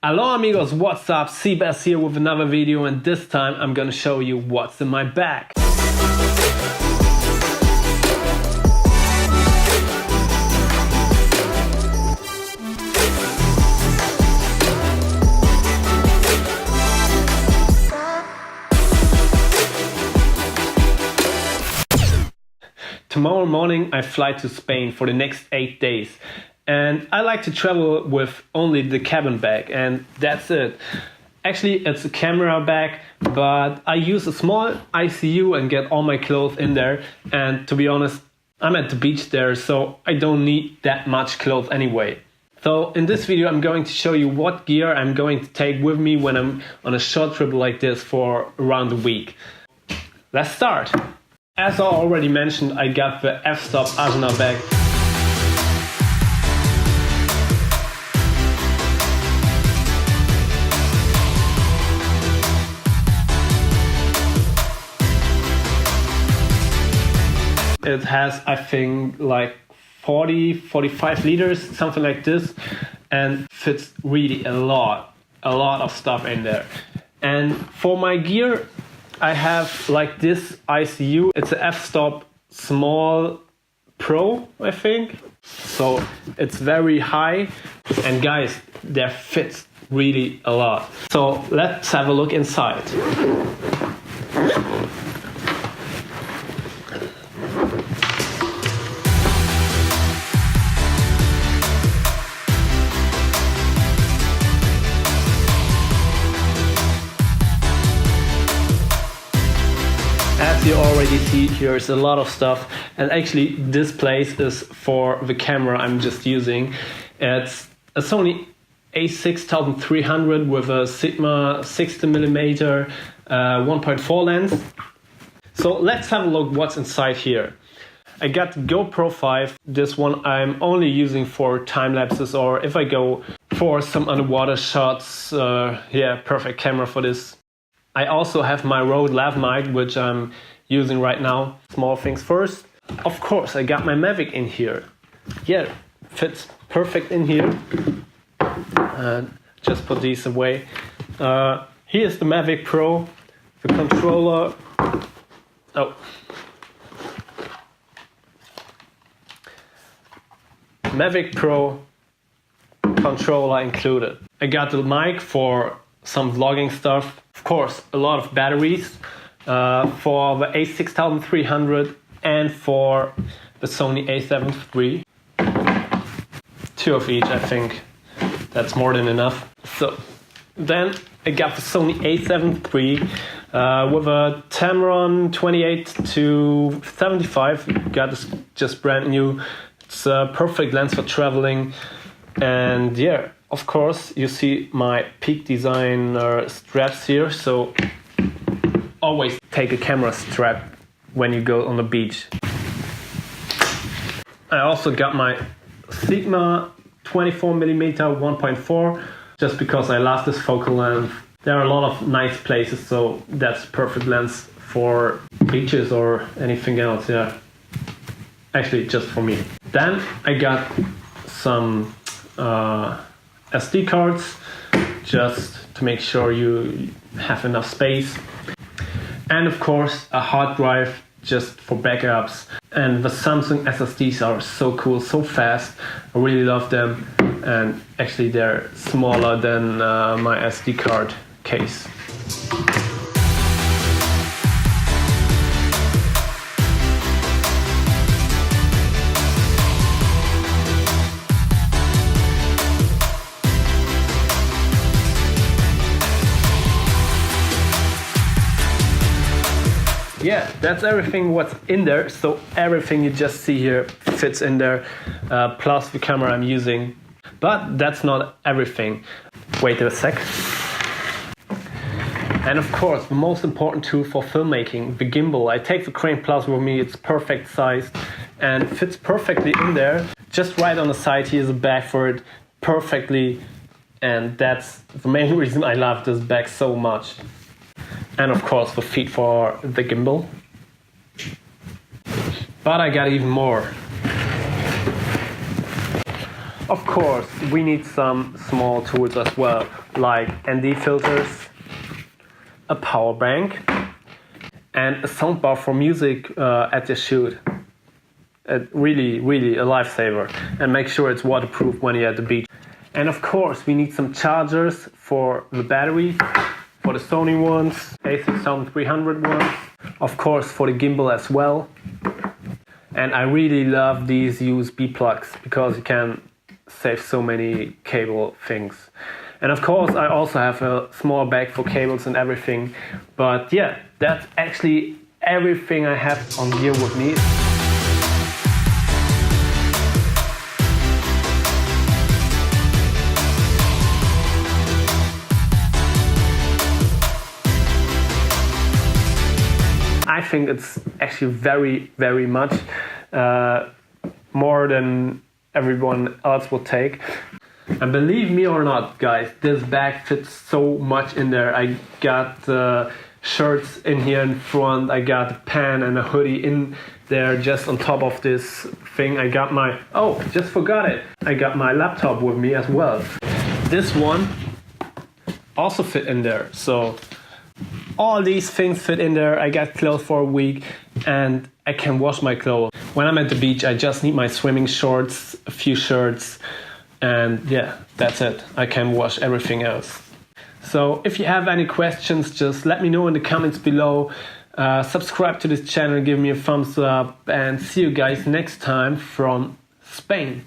Hello amigos, what's up? Seabass here with another video, and this time I'm gonna show you what's in my bag. Tomorrow morning I fly to Spain for the next 8 days. And I like to travel with only the cabin bag, and that's it. Actually, it's a camera bag, but I use a small ICU and get all my clothes in there. And to be honest, I'm at the beach there, so I don't need that much clothes anyway. So in this video, I'm going to show you what gear I'm going to take with me when I'm on a short trip like this for around a week. Let's start. As I already mentioned, I got the f-stop AJNA bag. It has, I think, like 45 liters, something like this, and fits really a lot of stuff in there. And for my gear, I have like this ICU. It's a f-stop small pro, I think. So it's very high, and guys, that fits really a lot. So let's have a look inside. As you already see, here's a lot of stuff, and actually this place is for the camera I'm just using. It's a Sony a6300 with a Sigma 60mm 1.4 lens. So let's have a look what's inside here. I got the GoPro 5. This one I'm only using for time lapses, or if I go for some underwater shots. Yeah, perfect camera for this. I also have my Rode lav mic, which I'm using right now. Small things first. Of course, I got my MAVIC in here. Yeah, fits perfect in here. Just put these away. Here's the MAVIC Pro, the controller. Oh. MAVIC Pro controller included. I got the mic for some vlogging stuff. Of course, a lot of batteries for the a6300 and for the Sony a7 III. 2 of each, I think. That's more than enough. So then I got the Sony a7 III with a Tamron 28-75. Got this just brand new. It's a perfect lens for traveling. And yeah, of course, you see my Peak Design straps here, so always take a camera strap when you go on the beach. I also got my Sigma 24mm 1.4, just because I love this focal length. There are a lot of nice places, so that's perfect lens for beaches or anything else, yeah. Actually, just for me. Then I got some SD cards, just to make sure you have enough space, and of course a hard drive just for backups. And the Samsung SSDs are so cool, so fast. I really love them, and actually they're smaller than my SD card case. Yeah, that's everything what's in there. So everything you just see here fits in there, plus the camera I'm using. But that's not everything. Wait a sec. And of course, the most important tool for filmmaking, the gimbal. I take the Crane Plus with me. It's perfect sized and fits perfectly in there. Just right on the side, here's a bag for it perfectly. And that's the main reason I love this bag so much. And of course the feet for the gimbal. But I got even more. Of course, we need some small tools as well. like ND filters, a power bank, and a soundbar for music at your shoot. Really, really a lifesaver. And make sure it's waterproof when you're at the beach. And of course, we need some chargers for the battery, for the Sony ones, A6300 ones, of course for the gimbal as well. And I really love these USB plugs because you can save so many cable things. And of course, I also have a small bag for cables and everything. But yeah, that's actually everything I have on gear with me. I think it's actually very, very much more than everyone else will take. And believe me or not, guys, this bag fits so much in there. I got shirts in here in front, I got a pen and a hoodie in there just on top of this thing. I got my, oh, just forgot it. I got my laptop with me as well. This one also fit in there. So all these things fit in there. I got clothes for a week and I can wash my clothes. When I'm at the beach, I just need my swimming shorts, a few shirts, and yeah, that's it. I can wash everything else. So if you have any questions, just let me know in the comments below. Subscribe to this channel, give me a thumbs up, and see you guys next time from Spain.